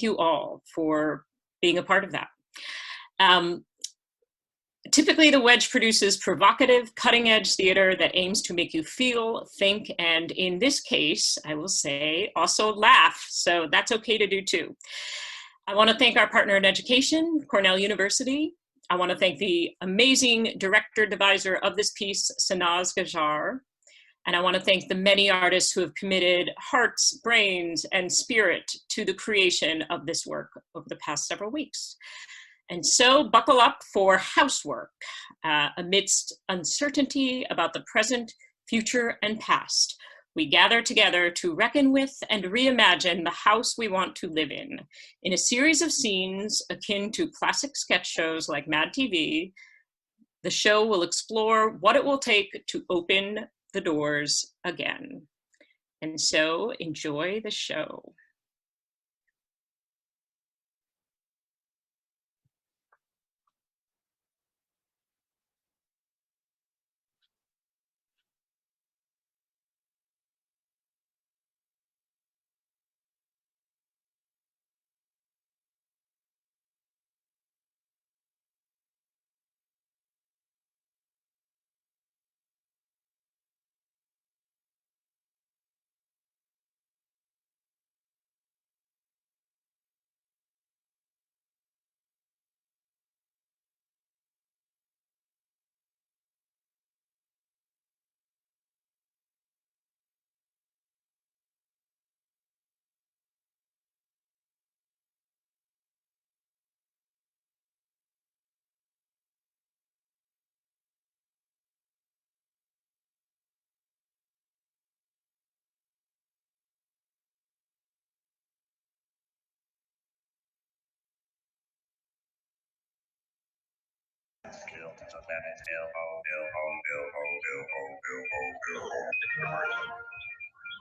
you all for being a part of that. Typically, the Wedge produces provocative, cutting-edge theater that aims to make you feel, think, and in this case, I will say, also laugh. So that's okay to do too. I want to thank our partner in education, Cornell University. I want to thank the amazing director deviser of this piece, Sanaz Ghajar. And I want to thank the many artists who have committed hearts, brains, and spirit to the creation of this work over the past several weeks. And so buckle up for Housework, amidst uncertainty about the present, future, and past. We gather together to reckon with and reimagine the house we want to live in a series of scenes akin to classic sketch shows like Mad TV. The show will explore what it will take to open the doors again. And so enjoy the show.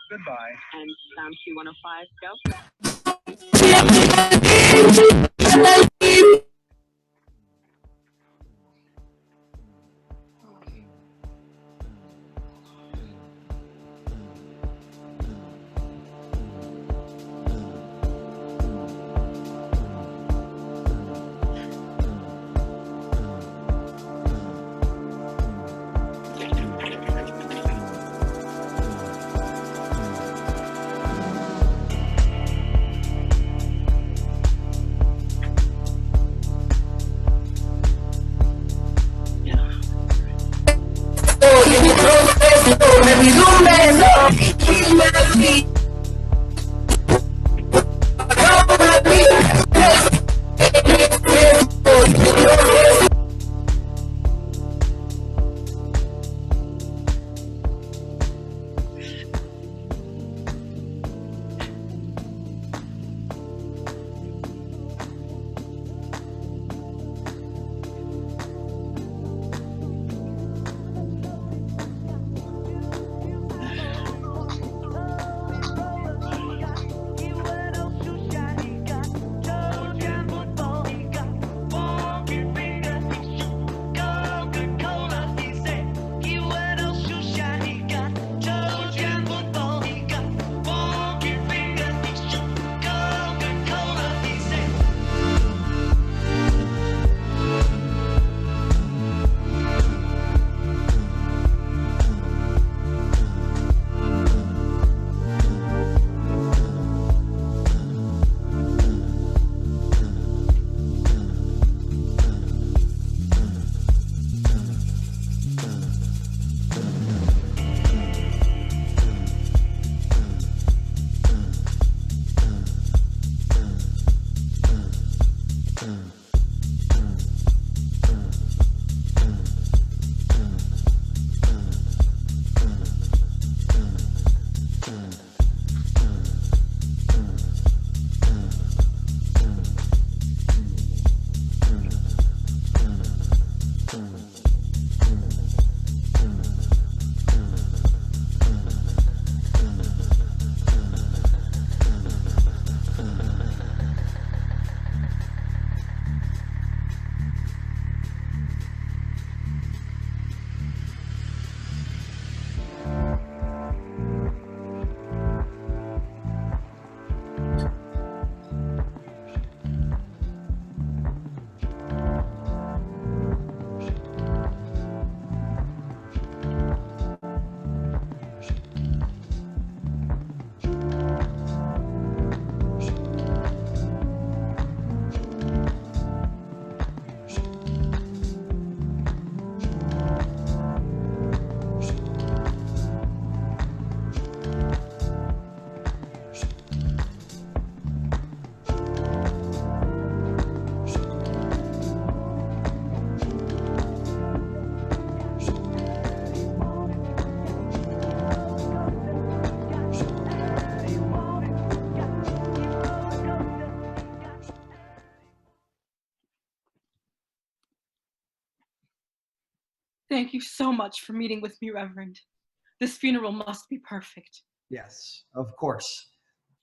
Goodbye. And sound Q105, go. Thank you so much for meeting with me, Reverend. This funeral must be perfect. Yes, of course.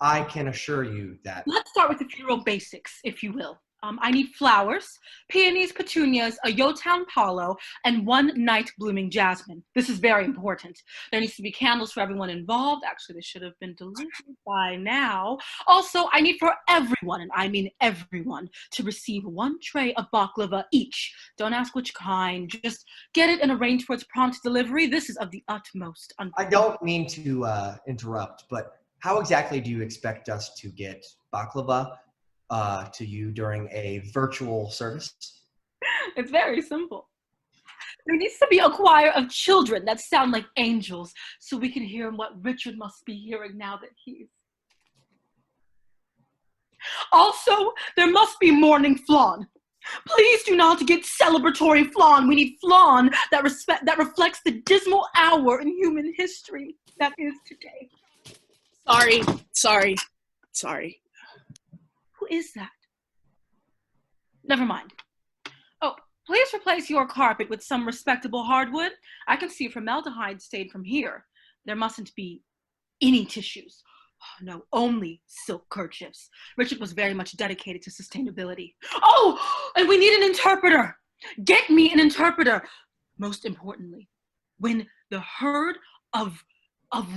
I can assure you that. Let's start with the funeral basics, if you will. I need flowers, peonies, petunias, a Yotown Paulo, and one night blooming jasmine. This is very important. There needs to be candles for everyone involved. Actually, they should have been delivered by now. Also, I need for everyone, and I mean everyone, to receive one tray of baklava each. Don't ask which kind. Just get it and arrange for its prompt delivery. This is of the utmost I don't mean to interrupt, but how exactly do you expect us to get baklava to you during a virtual service? It's very simple. There needs to be a choir of children that sound like angels so we can hear what Richard must be hearing now that he's... Also, there must be morning flawn. Please do not get celebratory flawn. We need flawn that reflects the dismal hour in human history that is today. Sorry. Who is that? Never mind. Oh, please replace your carpet with some respectable hardwood. I can see formaldehyde stained from here. There mustn't be any tissues. Oh, no, only silk kerchiefs. Richard was very much dedicated to sustainability. Oh, and we need an interpreter. Get me an interpreter. Most importantly, when the herd of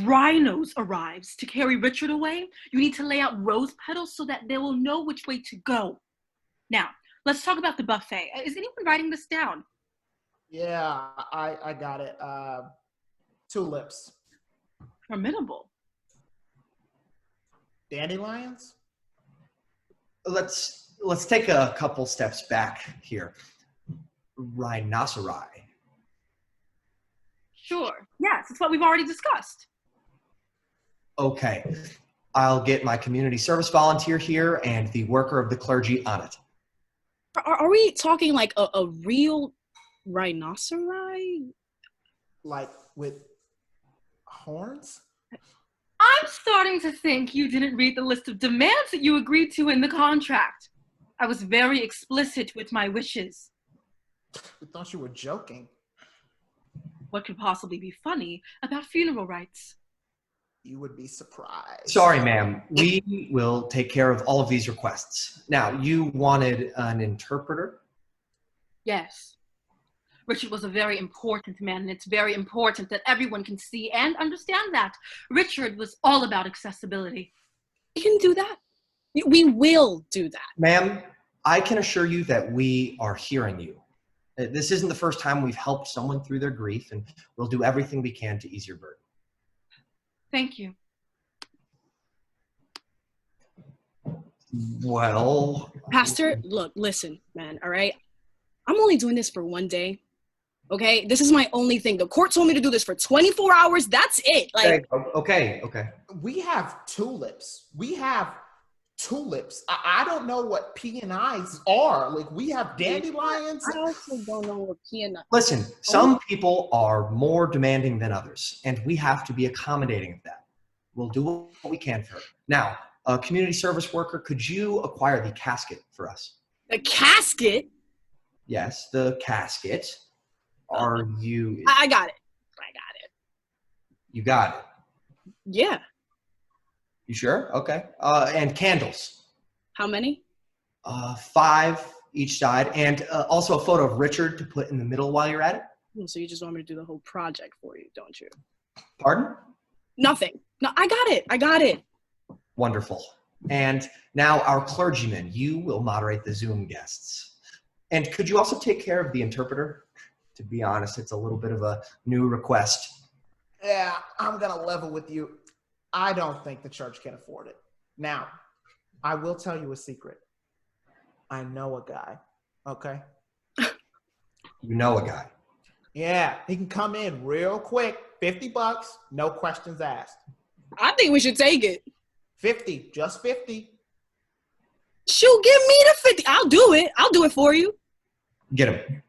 rhinos arrives to carry Richard away, you need to lay out rose petals so that they will know which way to go. Now, let's talk about the buffet. Is anyone writing this down? Yeah, I got it. Tulips. Formidable. Dandelions? Let's take a couple steps back here. Rhinoceri. Sure. Yes, it's what we've already discussed. Okay. I'll get my community service volunteer here and the worker of the clergy on it. Are we talking like a real rhinoceri? Like with horns? I'm starting to think you didn't read the list of demands that you agreed to in the contract. I was very explicit with my wishes. We thought you were joking. What could possibly be funny about funeral rites? You would be surprised. Sorry, ma'am. We will take care of all of these requests. Now, you wanted an interpreter? Yes. Richard was a very important man, and it's very important that everyone can see and understand that. Richard was all about accessibility. We can do that. We will do that. Ma'am, I can assure you that we are hearing you. This isn't the first time we've helped someone through their grief, and we'll do everything we can to ease your burden. Thank you. Well... Pastor, look, listen, man, all right? I'm only doing this for one day, okay? This is my only thing. The court told me to do this for 24 hours. That's it. Like, Okay. We have tulips. I don't know what P&Is are. Like, we have dandelions. I also don't know what P&I... Listen, some people are more demanding than others, and we have to be accommodating of that. We'll do what we can for her. Now, a community service worker, could you acquire the casket for us? The casket? Yes, the casket. Are you... I got it. You got it? Yeah. You sure? Okay. And candles. How many? 5 each side, and also a photo of Richard to put in the middle while you're at it. So you just want me to do the whole project for you, don't you? Pardon? Nothing. No, I got it. Wonderful. And now our clergyman, you will moderate the Zoom guests. And could you also take care of the interpreter? To be honest, it's a little bit of a new request. Yeah, I'm going to level with you. I don't think the church can afford it. Now, I will tell you a secret. I know a guy, okay? You know a guy. Yeah, he can come in real quick. $50, no questions asked. I think we should take it. 50, just 50. Shoot, give me the 50. I'll do it for you. Get him.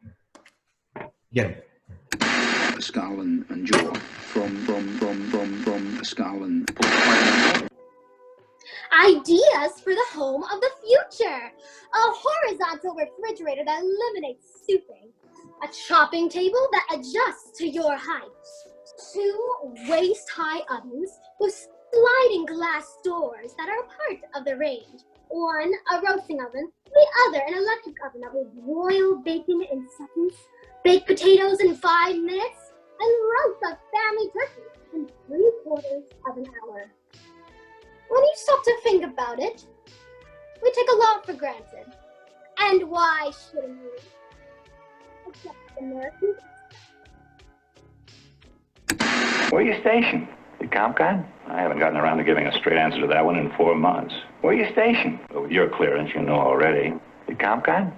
Pascal and Joe from Pascal and Ideas for the home of the future. A horizontal refrigerator that eliminates souping. A chopping table that adjusts to your height. 2 waist-high ovens with sliding glass doors that are part of the range. 1 a roasting oven, the other an electric oven that will broil bacon in seconds, bake potatoes in 5 minutes, and roast a family turkey in 3/4 of an hour. When you stop to think about it, we take a lot for granted. And why shouldn't we? Except Americans. Where are you stationed? The ComCon? I haven't gotten around to giving a straight answer to that one in 4 months. Where are you stationed? Well, with your clearance, you know already. The ComCon?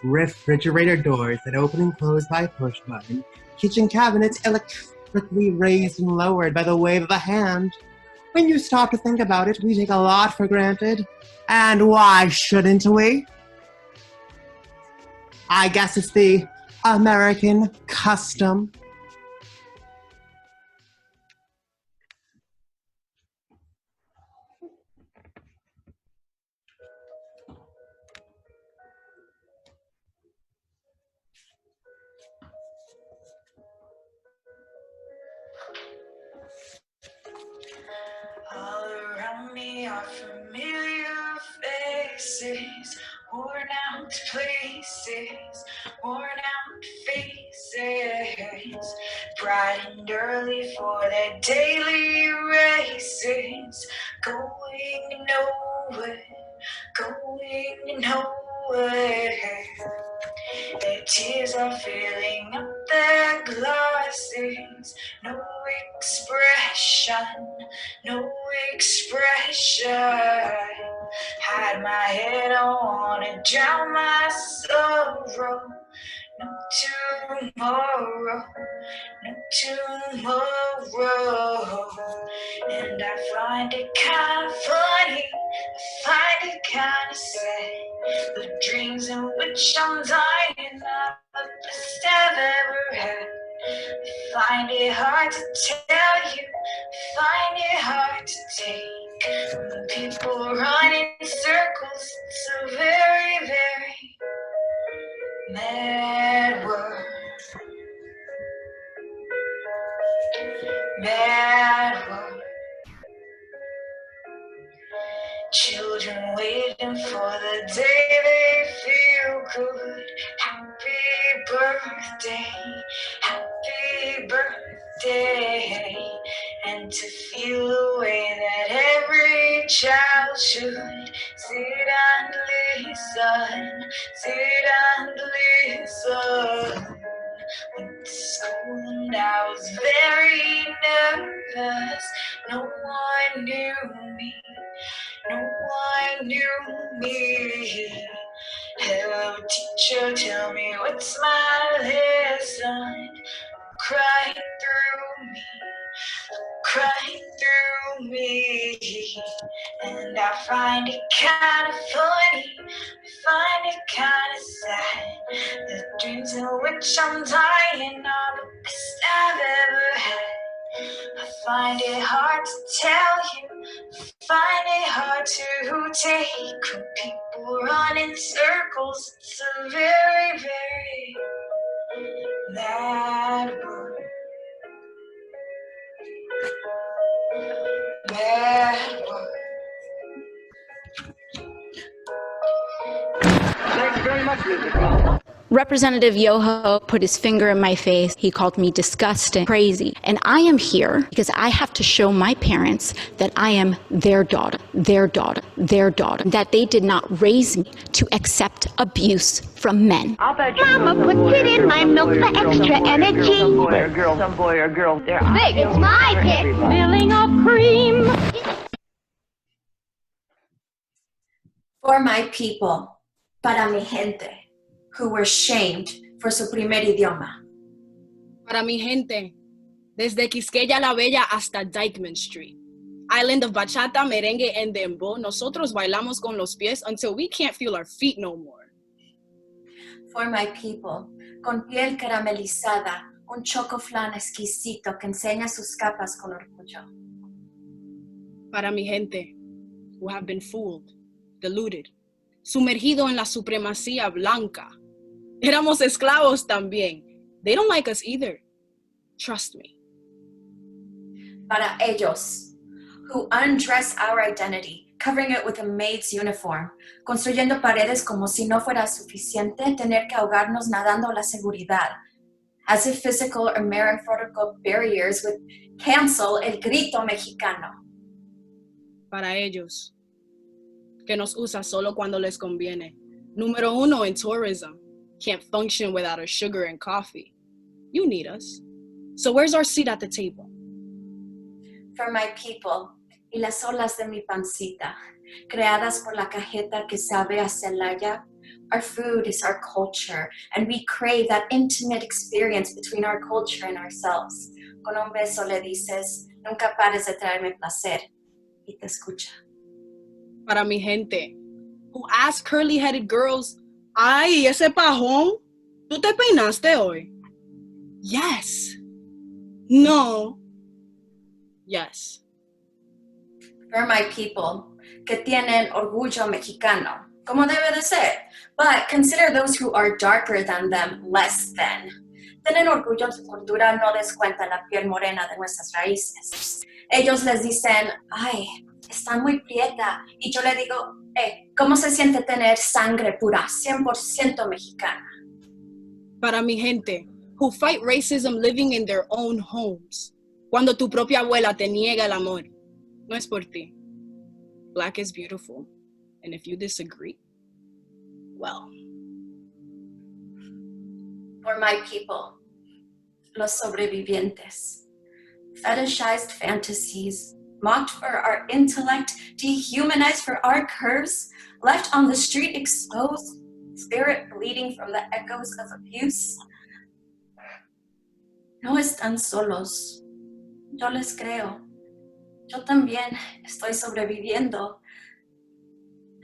Refrigerator doors that open and close by push button. Kitchen cabinets electrically raised and lowered by the wave of a hand. When you stop to think about it, we take a lot for granted. And why shouldn't we? I guess it's the American custom. All around me are familiar faces, worn out places, worn out faces, bright and early for their daily races, going nowhere, going nowhere. Their tears are filling up their glasses, no expression, no expression. Hide my head, I wanna drown my sorrow. No tomorrow, no tomorrow. And I find it kind of funny, I find it kind of sad. The dreams in which I'm dying are the best I've ever had. I find it hard to tell you, I find it hard to take. When people run in circles, it's a very, very mad world. Mad world. Children waiting for the day they feel good. Happy birthday, happy birthday. And to feel the way that every child should. Sit and listen, sit and listen. Went to school and I was very nervous. No one knew me. No one knew me. Hello, teacher, tell me what's my lesson. Cry through me, cry through me. And I find it kind of funny, I find it kind of sad. The dreams in which I'm dying are the best I've ever had. I find it hard to tell you, find it hard to take. When people run in circles, it's a very, very mad world. Mad world. Thanks very much, Mr. Representative Yoho put his finger in my face. He called me disgusting, crazy. And I am here because I have to show my parents that I am their daughter, their daughter, their daughter, that they did not raise me to accept abuse from men. Mama puts it in my milk for extra energy. Some boy or girl, some boy or girl. They're Big, it's my dick. Filling up cream. For my people, para mi gente, who were shamed for su primer idioma. Para mi gente, desde Quisqueya la Bella hasta Dykeman Street. Island of bachata, merengue, and dembow, nosotros bailamos con los pies until we can't feel our feet no more. For my people, con piel caramelizada, un chocoflan exquisito que enseña sus capas con orgullo. Para mi gente, who have been fooled, deluded, sumergido en la supremacía blanca. Éramos esclavos también. They don't like us either. Trust me. Para ellos, who undress our identity, covering it with a maid's uniform, construyendo paredes como si no fuera suficiente tener que ahogarnos nadando la seguridad, as if physical or metaphorical barriers would cancel el grito mexicano. Para ellos, que nos usa solo cuando les conviene. Número uno in tourism. Can't function without our sugar and coffee. You need us. So where's our seat at the table? For my people, y las olas de mi pancita, creadas por la cajeta que sabe a Celaya, our food is our culture, and we crave that intimate experience between our culture and ourselves. Con un beso le dices, nunca pares de traerme placer, y te escucha. Para mi gente, who ask curly-headed girls, ay, ese pajón, ¿tú te peinaste hoy? Yes. No. Yes. For my people, que tienen orgullo mexicano, como debe de ser, but consider those who are darker than them less than. Tienen orgullo en su cultura, no descuentan la piel morena de nuestras raíces. Ellos les dicen, ay, está muy prieta. Y yo le digo, ¿cómo se siente tener sangre pura, 100% mexicana? Para mi gente, who fight racism living in their own homes. Cuando tu propia abuela te niega el amor. No es por ti. Black is beautiful. And if you disagree, well. For my people, los sobrevivientes. fetishized fantasies, mocked for our intellect, dehumanized for our curves, left on the street exposed, spirit bleeding from the echoes of abuse. No están solos. Yo les creo. Yo también estoy sobreviviendo.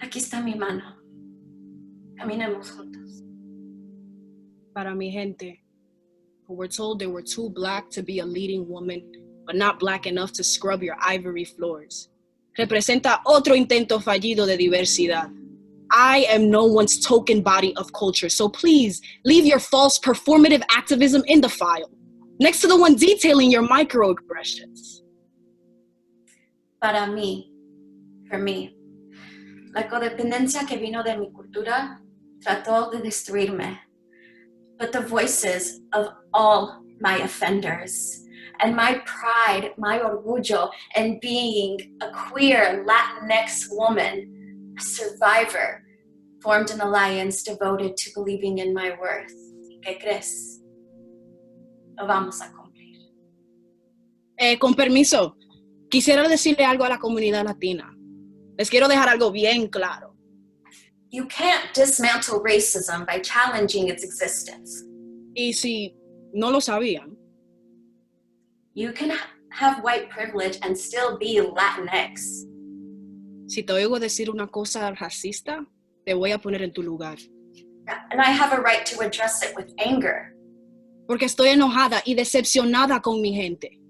Aquí está mi mano. Caminemos juntos. Para mi gente, who were told they were too black to be a leading woman, but not black enough to scrub your ivory floors. Representa otro intento fallido de diversidad. I am no one's token body of culture, so please leave your false performative activism in the file, next to the one detailing your microaggressions. Para mí, for me, la codependencia que vino de mi cultura trató de destruirme. But the voices of all my offenders and my pride, my orgullo in being a queer Latinx woman, a survivor, formed an alliance devoted to believing in my worth. ¿Qué crees? Lo vamos a cumplir. Con permiso, quisiera decirle algo a la comunidad latina. Les quiero dejar algo bien claro. You can't dismantle racism by challenging its existence. Y si no lo sabían, you can have white privilege and still be Latinx. Si te oigo decir una cosa racista, te voy a poner en tu lugar. And I have a right to address it with anger. Porque estoy enojada y decepcionada con mi gente.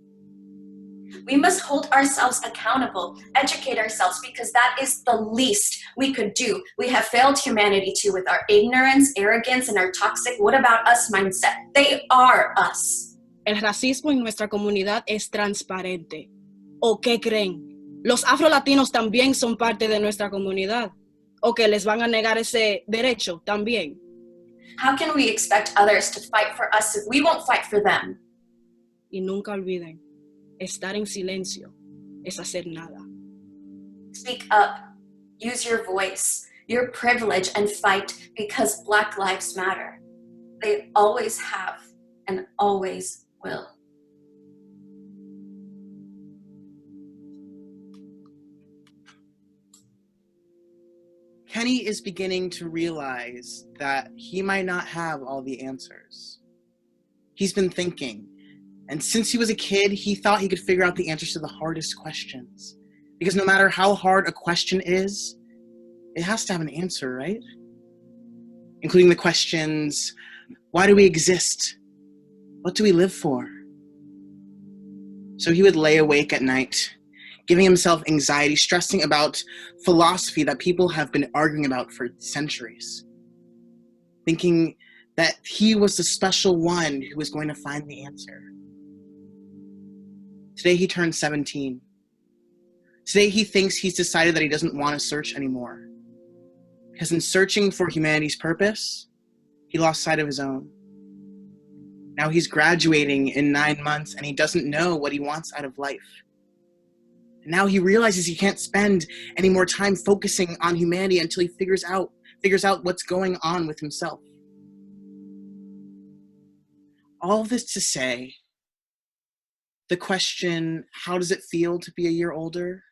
We must hold ourselves accountable, educate ourselves, because that is the least we could do. We have failed humanity too with our ignorance, arrogance, and our toxic "what about us" mindset. They are us. El racismo en nuestra comunidad es transparente. ¿O qué creen? ¿Los afrolatinos también son parte de nuestra comunidad? ¿O que les van a negar ese derecho también? How can we expect others to fight for us if we won't fight for them? Y nunca olviden, estar en silencio es hacer nada. Speak up, use your voice, your privilege, and fight because Black lives matter. They always have and always will. Kenny is beginning to realize that he might not have all the answers. He's been thinking, and since he was a kid, he thought he could figure out the answers to the hardest questions. Because no matter how hard a question is, it has to have an answer, right? Including the questions, why do we exist? What do we live for? So he would lay awake at night, giving himself anxiety, stressing about philosophy that people have been arguing about for centuries, thinking that he was the special one who was going to find the answer. Today he turned 17. Today he thinks he's decided that he doesn't want to search anymore, because in searching for humanity's purpose, he lost sight of his own. Now he's graduating in 9 months and he doesn't know what he wants out of life. And now he realizes he can't spend any more time focusing on humanity until he figures out what's going on with himself. All of this to say, the question, how does it feel to be a year older,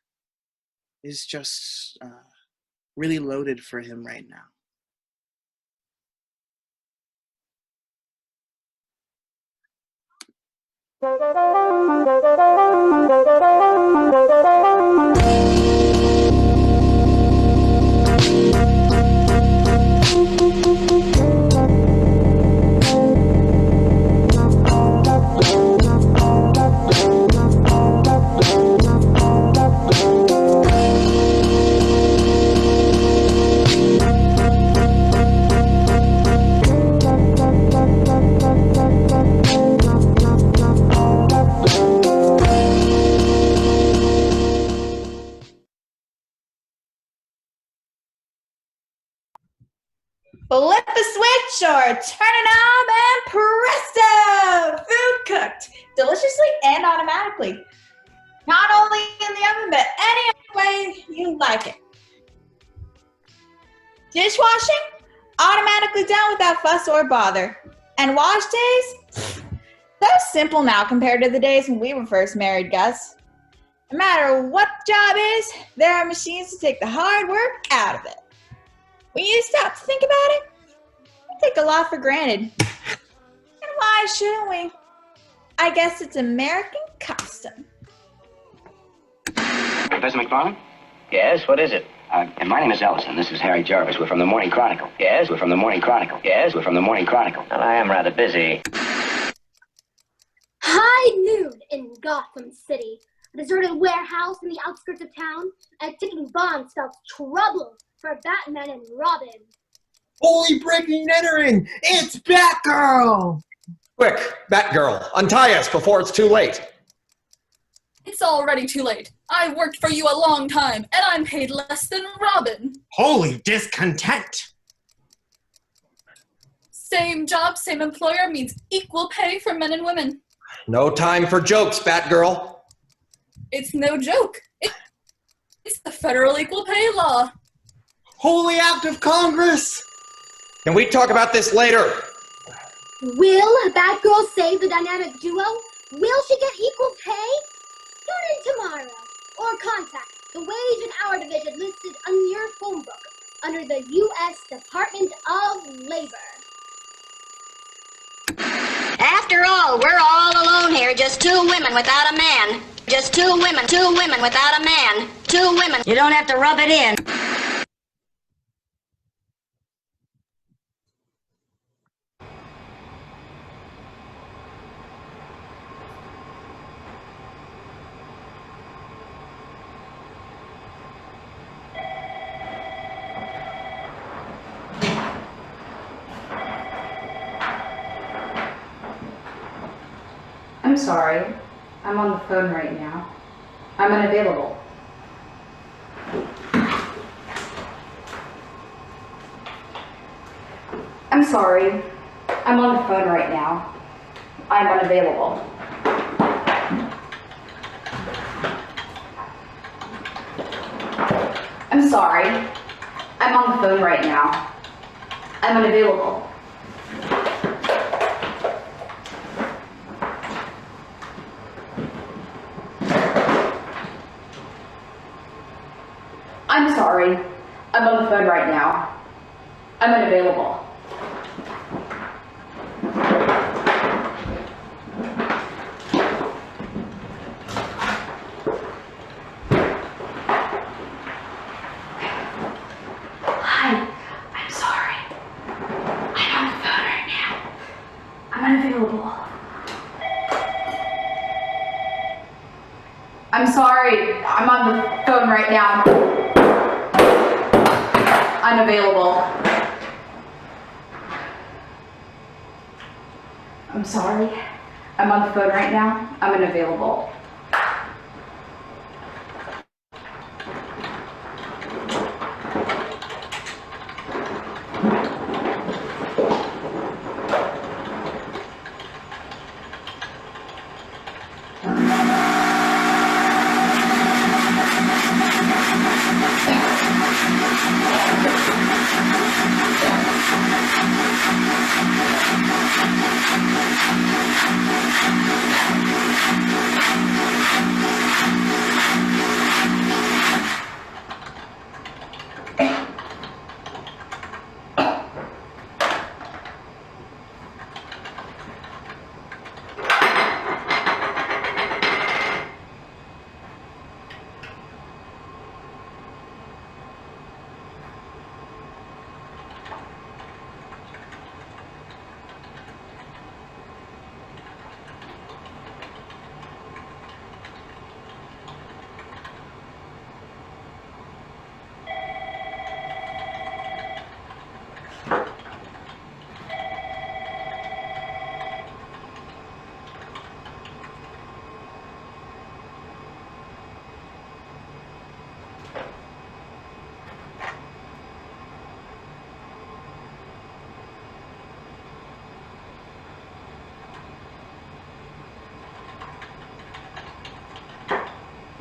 is just really loaded for him right now. Flip the switch or turn it on and presto! Food cooked deliciously and automatically. Not only in the oven, but any other way you like it. Dishwashing? Automatically done without fuss or bother. And wash days? Those simple now compared to the days when we were first married, Gus. No matter what the job is, there are machines to take the hard work out of it. When you stop to think about it, we take a lot for granted. And why shouldn't we? I guess it's American custom. Professor McFarland? Yes, what is it? And my name is Ellison. This is Harry Jarvis. We're from the Morning Chronicle. Yes, we're from the Morning Chronicle. Yes, we're from the Morning Chronicle. Well, I am rather busy. High noon in Gotham City. A deserted warehouse in the outskirts of town. A ticking bomb spells trouble for Batman and Robin. Holy breaking and entering! It's Batgirl! Quick, Batgirl, untie us before it's too late. It's already too late. I worked for you a long time, and I'm paid less than Robin. Holy discontent! Same job, same employer means equal pay for men and women. No time for jokes, Batgirl. It's no joke. It's the federal equal pay law. Holy act of Congress! Can we talk about this later? Will Batgirl save the dynamic duo? Will she get equal pay? Tune in tomorrow, or contact the Wage and Hour Division listed on your phone book under the U.S. Department of Labor. After all, we're all alone here, just two women without a man. Just two women without a man. Two women. You don't have to rub it in. I'm sorry. I'm on the phone right now. I'm unavailable. I'm sorry. I'm on the phone right now. I'm unavailable. I'm sorry. I'm on the phone right now. I'm unavailable. I'm sorry. I'm on the phone right now. I'm unavailable. Hi. I'm sorry. I'm on the phone right now. I'm unavailable. I'm sorry. I'm on the phone right now. Unavailable. I'm sorry. I'm on the phone right now. I'm unavailable.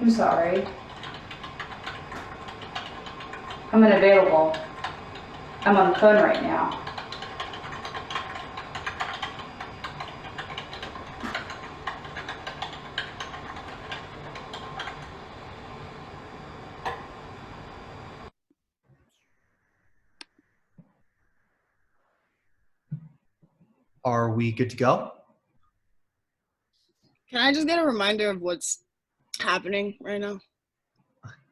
I'm sorry. I'm unavailable. I'm on the phone right now. Are we good to go? Can I just get a reminder of what's happening right now?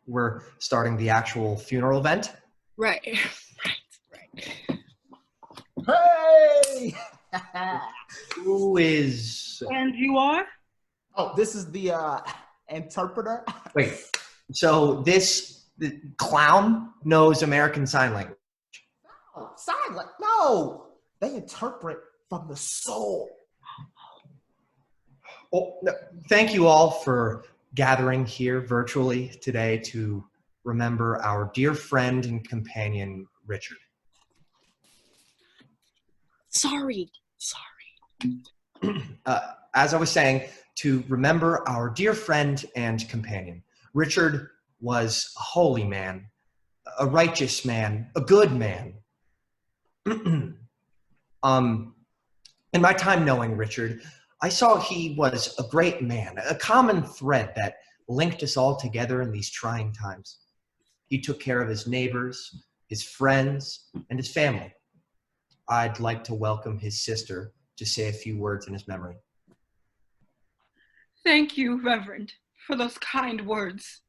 We're starting the actual funeral event. Right. Hey! Who is... And you are? Oh, this is the interpreter. Wait, so the clown knows American Sign Language. Oh, silent. No, they interpret from the soul. Oh, no. Thank you all for gathering here virtually today to remember our dear friend and companion, Richard. Sorry. As I was saying, to remember our dear friend and companion. Richard was a holy man, a righteous man, a good man. In my time knowing Richard, I saw he was a great man, a common thread that linked us all together in these trying times. He took care of his neighbors, his friends, and his family. I'd like to welcome his sister to say a few words in his memory. Thank you, Reverend, for those kind words.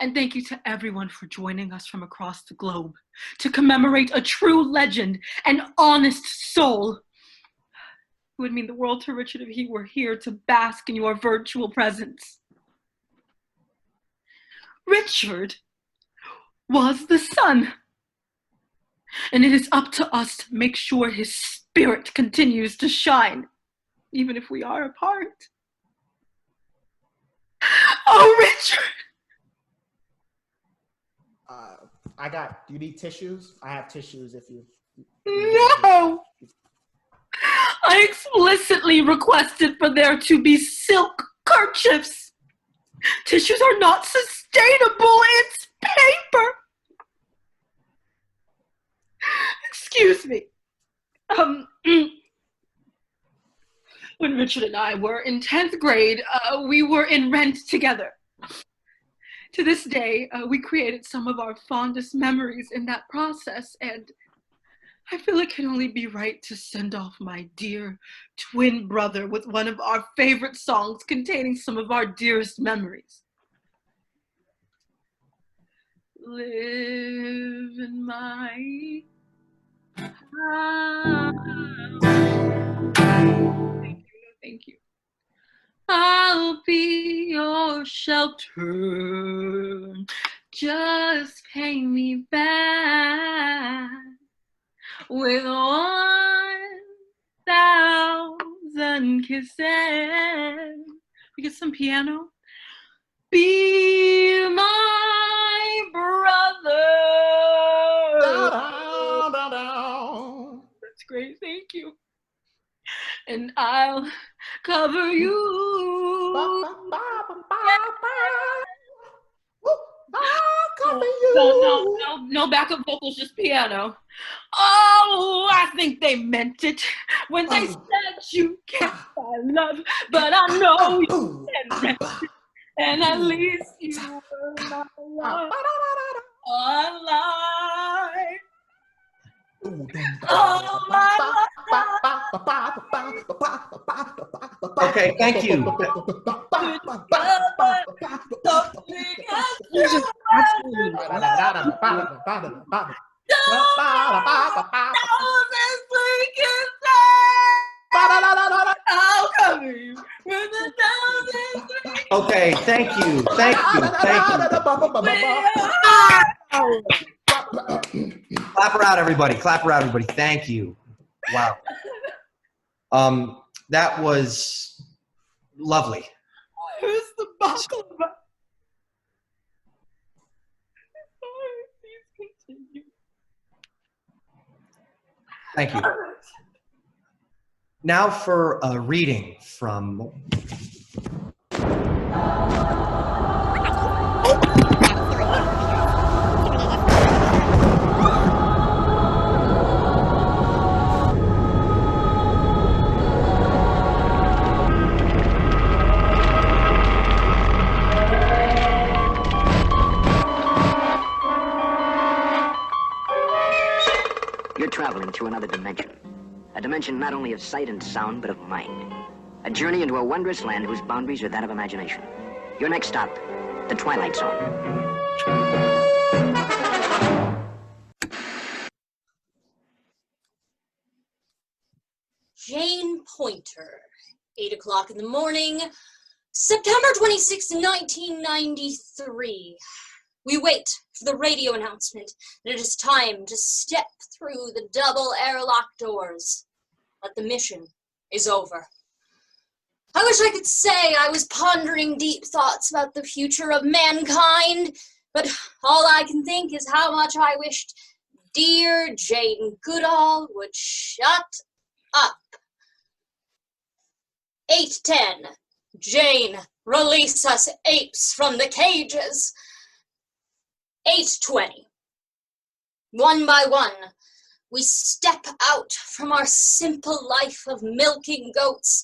And thank you to everyone for joining us from across the globe to commemorate a true legend, an honest soul. It would mean the world to Richard if he were here to bask in your virtual presence. Richard was the sun. And it is up to us to make sure his spirit continues to shine, even if we are apart. Oh, Richard! Do you need tissues? I have tissues if you... No! I explicitly requested for there to be silk kerchiefs. Tissues are not sustainable. It's paper. Excuse me. When Richard and I were in 10th grade, we were in Rent together. To this day, we created some of our fondest memories in that process, and I feel it can only be right to send off my dear twin brother with one of our favorite songs containing some of our dearest memories. Live in my house. Thank you. I'll be your shelter. Just pay me back with 1,000 kisses. We get some piano. Be my brother. That's great, thank you. And I'll cover you. No backup vocals, just piano. Oh, I think they meant it when they said you can't buy love, but I know you can rent it, and at least you were my love. Alive. Okay, thank you. Okay, thank you. Clap her out, everybody. Clap her out, everybody. Thank you. Wow. That was lovely. Where's the baklava? Please continue. Thank you. Now for a reading from... You're traveling through another dimension. A dimension not only of sight and sound, but of mind. A journey into a wondrous land whose boundaries are that of imagination. Your next stop, the Twilight Zone. Jane Pointer, 8 o'clock in the morning, September 26, 1993. We wait for the radio announcement that it is time to step through the double airlock doors. But the mission is over. I wish I could say I was pondering deep thoughts about the future of mankind, but all I can think is how much I wished dear Jane Goodall would shut up. 8:10. Jane, release us apes from the cages. 8:20. One by one, we step out from our simple life of milking goats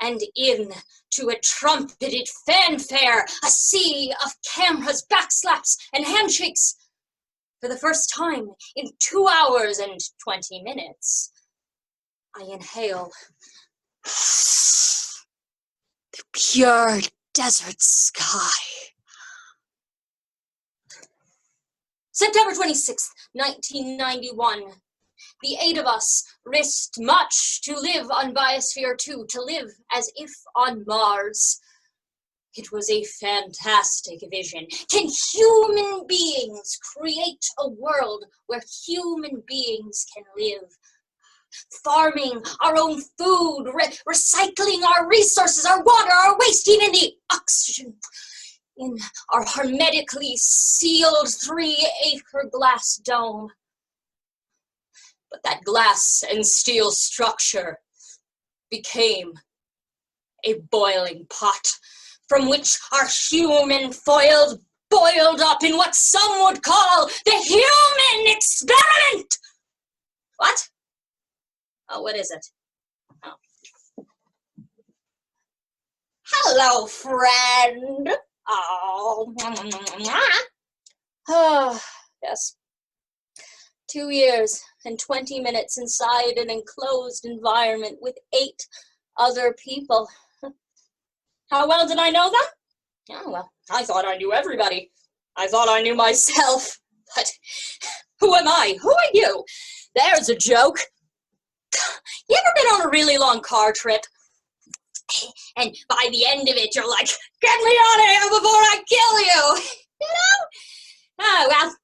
and in to a trumpeted fanfare, a sea of cameras, backslaps, and handshakes. For the first time in 2 hours and 20 minutes, I inhale the pure desert sky. September 26th, 1991. The 8 of us risked much to live on Biosphere 2, to live as if on Mars. It was a fantastic vision. Can human beings create a world where human beings can live? Farming our own food, recycling our resources, our water, our waste, even the oxygen in our hermetically sealed 3-acre glass dome. But that glass and steel structure became a boiling pot from which our human foil boiled up in what some would call the human experiment. What? Oh, what is it? Oh. Hello, friend. Oh. Oh, yes. 2 years and 20 minutes inside an enclosed environment with 8 other people. How well did I know them? Oh, well, I thought I knew everybody. I thought I knew myself. But who am I? Who are you? There's a joke. You ever been on a really long car trip? And by the end of it, you're like, get me out of here before I kill you! You know? Oh, well,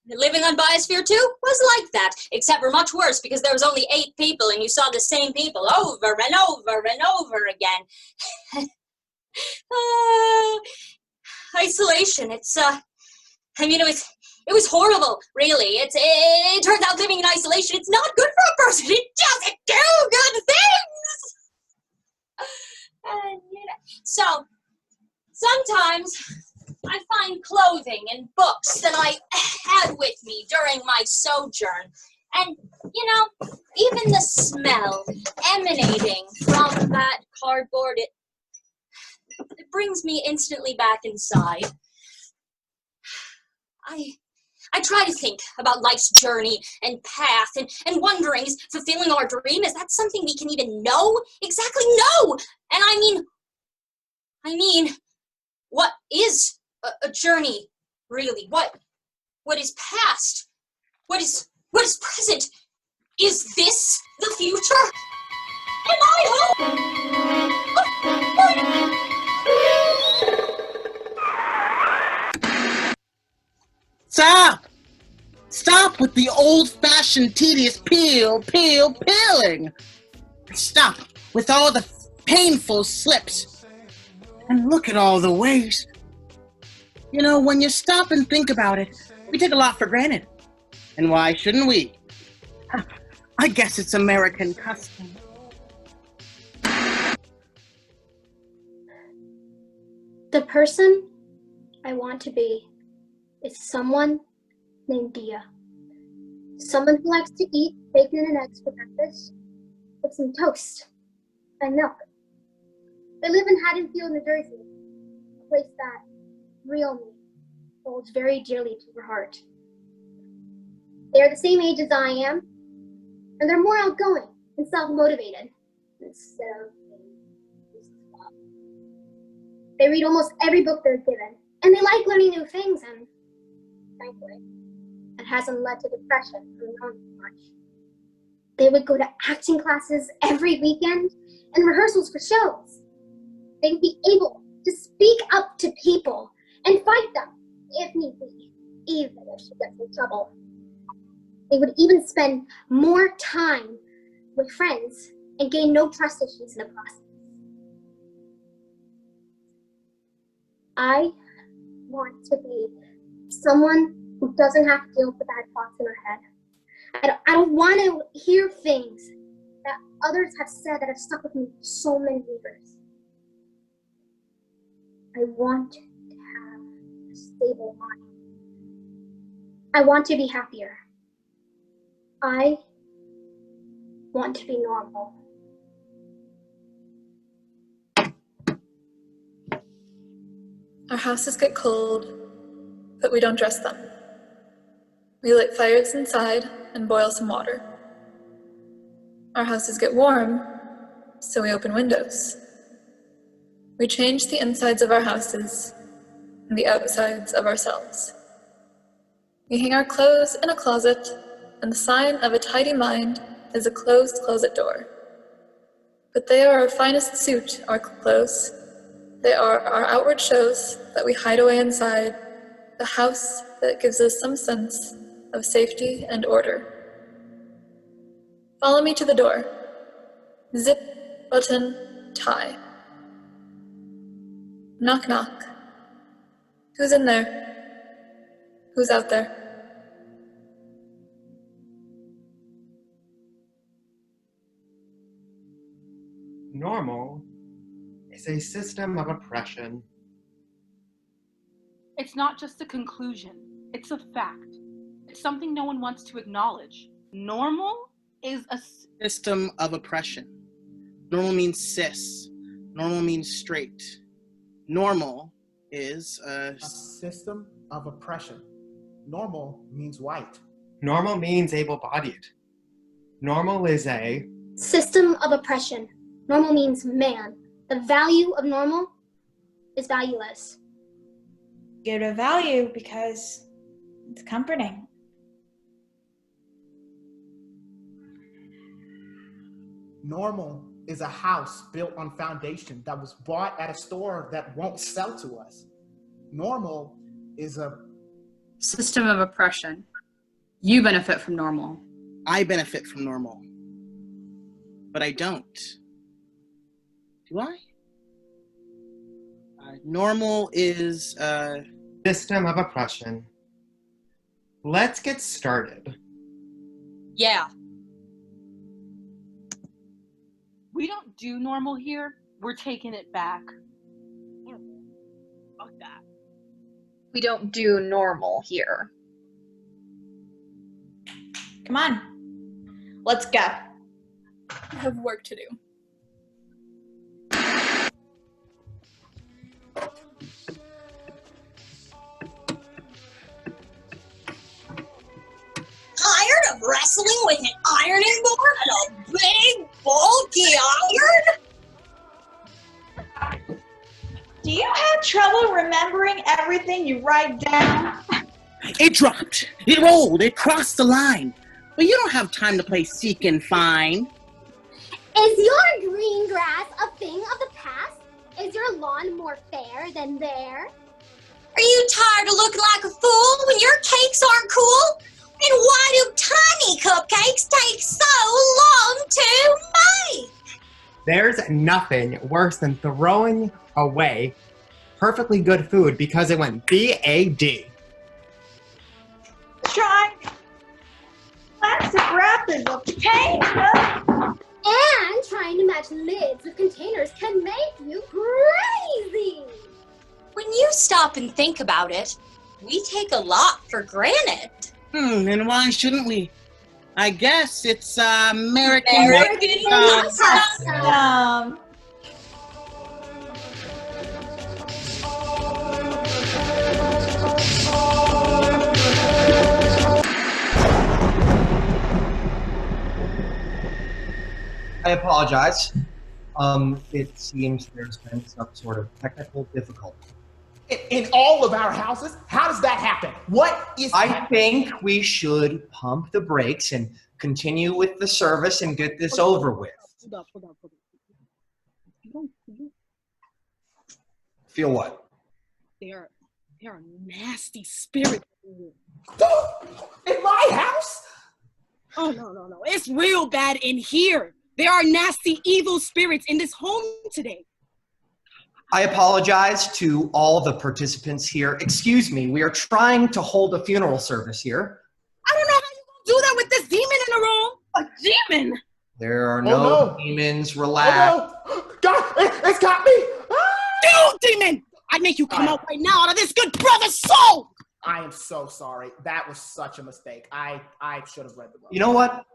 living on Biosphere 2 was like that, except for much worse because there was only 8 people and you saw the same people over and over and over again. Isolation, it was horrible, really. It turns out living in isolation, it's not good for a person. It doesn't do good things. So, sometimes I find clothing and books that I had with me during my sojourn. And, even the smell emanating from that cardboard, it brings me instantly back inside. I try to think about life's journey and path and wondering, is fulfilling our dream, is that something we can even know? Exactly, no! And I mean, what is a journey, really? What is past? What is present? Is this the future? Am I home? Stop! Stop with the old-fashioned tedious peeling! Stop with all the painful slips. And look at all the waste. When you stop and think about it, we take a lot for granted. And why shouldn't we? I guess it's American custom. The person I want to be is someone named Dia. Someone who likes to eat bacon and eggs for breakfast with some toast and milk. They live in Haddonfield, New Jersey, a place that real me holds very dearly to her heart. They are the same age as I am, and they're more outgoing and self-motivated instead of being. They read almost every book they're given, and they like learning new things, and frankly, it hasn't led to depression for them much. They would go to acting classes every weekend and rehearsals for shows. They would be able to speak up to people and fight them if need be, even if she gets in trouble. They would even spend more time with friends and gain no trust issues in the process. I want to be someone who doesn't have to deal with the bad thoughts in her head. I don't want to hear things that others have said that have stuck with me for so many years. I want to have a stable mind. I want to be happier. I want to be normal. Our houses get cold, but we don't dress them. We light fires inside and boil some water. Our houses get warm, so we open windows. We change the insides of our houses and the outsides of ourselves. We hang our clothes in a closet, and the sign of a tidy mind is a closed closet door. But they are our finest suit, our clothes. They are our outward shows that we hide away inside, the house that gives us some sense of safety and order. Follow me to the door. Zip, button, tie. Knock, knock. Who's in there? Who's out there? Normal is a system of oppression. It's not just a conclusion, it's a fact. It's something no one wants to acknowledge. Normal is a System of oppression. Normal means cis. Normal means straight. Normal is a system of oppression. Normal means white. Normal means able-bodied. Normal is a system of oppression. Normal means man. The value of normal is valueless. Give it a value because it's comforting. Normal is a house built on foundation that was bought at a store that won't sell to us. Normal is a system of oppression. You benefit from normal. I benefit from normal. But I don't. Do I? Normal is a system of oppression. Let's get started. Yeah. We don't do normal here. We're taking it back. Fuck that. We don't do normal here. Come on. Let's go. I have work to do. Tired of wrestling with an ironing board and a big, bulky iron? Do you have trouble remembering everything you write down? It dropped. It rolled. It crossed the line. But you don't have time to play seek and find. Is your green grass a thing of the past? Is your lawn more fair than theirs? Are you tired of looking like a fool when your cakes aren't cool? And why do tiny cupcakes take so long to make? There's nothing worse than throwing away perfectly good food because it went BAD. Trying plastic wrap is a pain. And trying to match lids with containers can make you crazy. When you stop and think about it, we take a lot for granted. And why shouldn't we? I guess it's American custom. I apologize. It seems there's been some sort of technical difficulty. In all of our houses? How does that happen? What is I think we should pump the brakes and continue with the service and get this over with. Hold up. Feel what? There are nasty spirits in my house? Oh, no. It's real bad in here. There are nasty, evil spirits in this home today. I apologize to all the participants here. Excuse me, we are trying to hold a funeral service here. I don't know how you gonna do that with this demon in the room. A demon? There are no demons. Relax. Oh, no. God, it's got me. You demon! I'd make you come out right now out of this good brother's soul! I am so sorry. That was such a mistake. I should have read the book. You know what?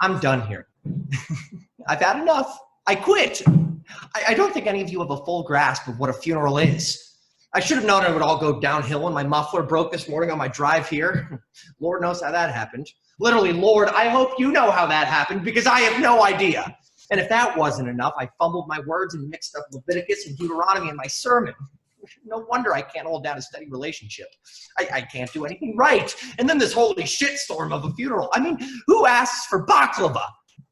I'm done here. I've had enough. I quit. I don't think any of you have a full grasp of what a funeral is. I should have known it would all go downhill when my muffler broke this morning on my drive here. Lord knows how that happened. Literally, Lord, I hope you know how that happened because I have no idea. And if that wasn't enough, I fumbled my words and mixed up Leviticus and Deuteronomy in my sermon. No wonder I can't hold down a steady relationship. I can't do anything right. And then this holy shitstorm of a funeral. I mean, who asks for baklava?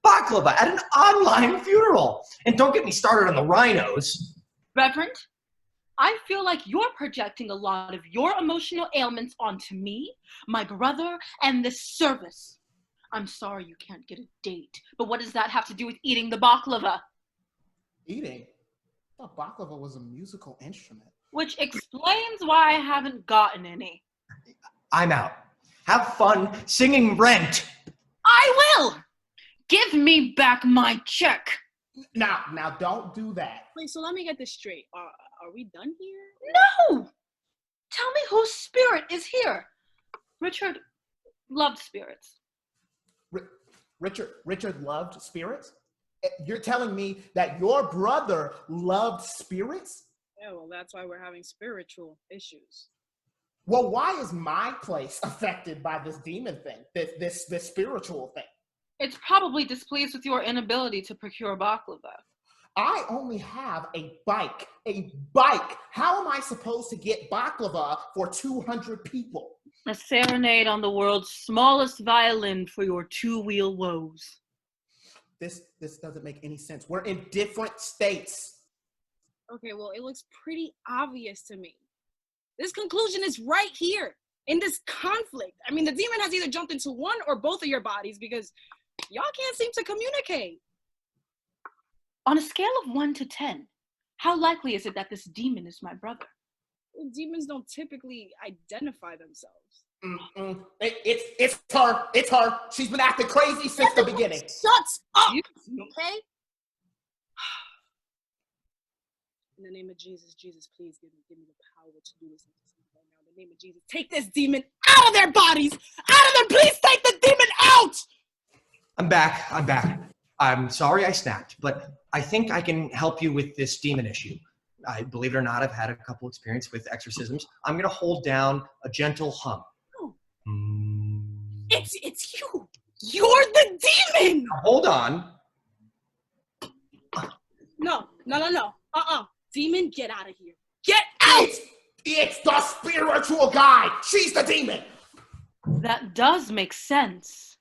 Baklava at an online funeral. And don't get me started on the rhinos. Reverend, I feel like you're projecting a lot of your emotional ailments onto me, my brother, and this service. I'm sorry you can't get a date, but what does that have to do with eating the baklava? Eating? I thought baklava was a musical instrument. Which explains why I haven't gotten any. I'm out. Have fun singing Rent. I will! Give me back my check. Now don't do that. Wait, so let me get this straight. Are we done here? No! Tell me whose spirit is here. Richard loved spirits. Richard loved spirits? You're telling me that your brother loved spirits? Yeah, well, that's why we're having spiritual issues. Well, why is my place affected by this demon thing, this spiritual thing? It's probably displeased with your inability to procure baklava. I only have a bike. A bike. How am I supposed to get baklava for 200 people? A serenade on the world's smallest violin for your two-wheel woes. This doesn't make any sense. We're in different states. Okay, well, it looks pretty obvious to me. This conclusion is right here in this conflict. I mean, the demon has either jumped into one or both of your bodies because y'all can't seem to communicate. On a scale of 1 to 10, how likely is it that this demon is my brother? Well, demons don't typically identify themselves. It's her. It's her. She's been acting crazy since the beginning. Shut up, okay? In the name of Jesus, please give me the power to do this right now. In the name of Jesus, take this demon out of their bodies! Out of them! Please take the demon out! I'm back. I'm sorry I snapped, but I think I can help you with this demon issue. I believe it or not, I've had a couple experience with exorcisms. I'm going to hold down a gentle hum. Oh. It's you. You're the demon. Now, hold on. No. Demon, get out of here. Get out! It's the spiritual guide. She's the demon. That does make sense.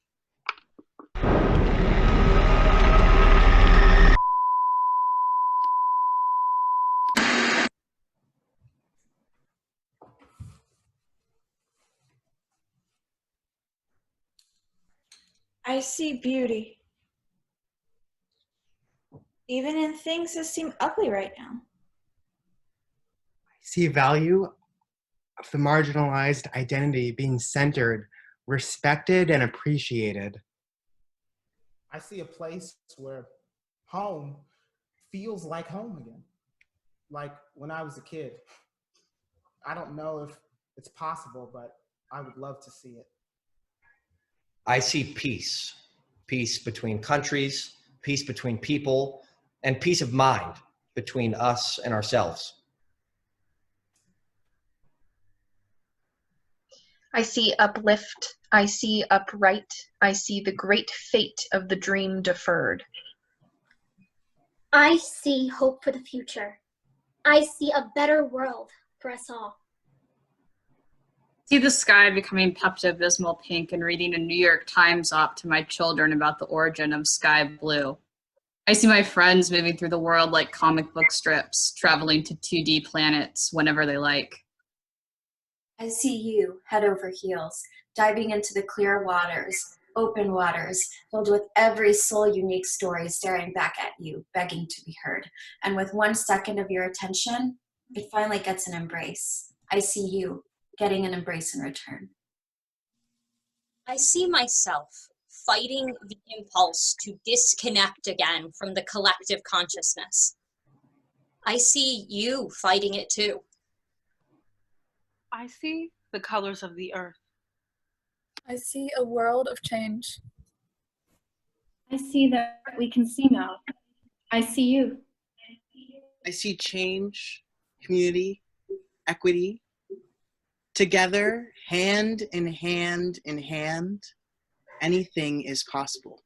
I see beauty. Even in things that seem ugly right now. I see value of the marginalized identity being centered, respected, and appreciated. I see a place where home feels like home again. Like when I was a kid. I don't know if it's possible, but I would love to see it. I see peace. Peace between countries, peace between people, and peace of mind between us and ourselves. I see uplift. I see upright. I see the great fate of the dream deferred. I see hope for the future. I see a better world for us all. See the sky becoming Pepto-Bismol pink and reading a New York Times op to my children about the origin of sky blue. I see my friends moving through the world like comic book strips, traveling to 2D planets whenever they like. I see you, head over heels, diving into the clear waters, open waters, filled with every soul unique story staring back at you, begging to be heard. And with 1 second of your attention, it finally gets an embrace. I see you getting an embrace in return. I see myself fighting the impulse to disconnect again from the collective consciousness. I see you fighting it too. I see the colors of the earth. I see a world of change. I see that we can see now. I see you. I see change, community, equity. Together, hand in hand in hand, anything is possible.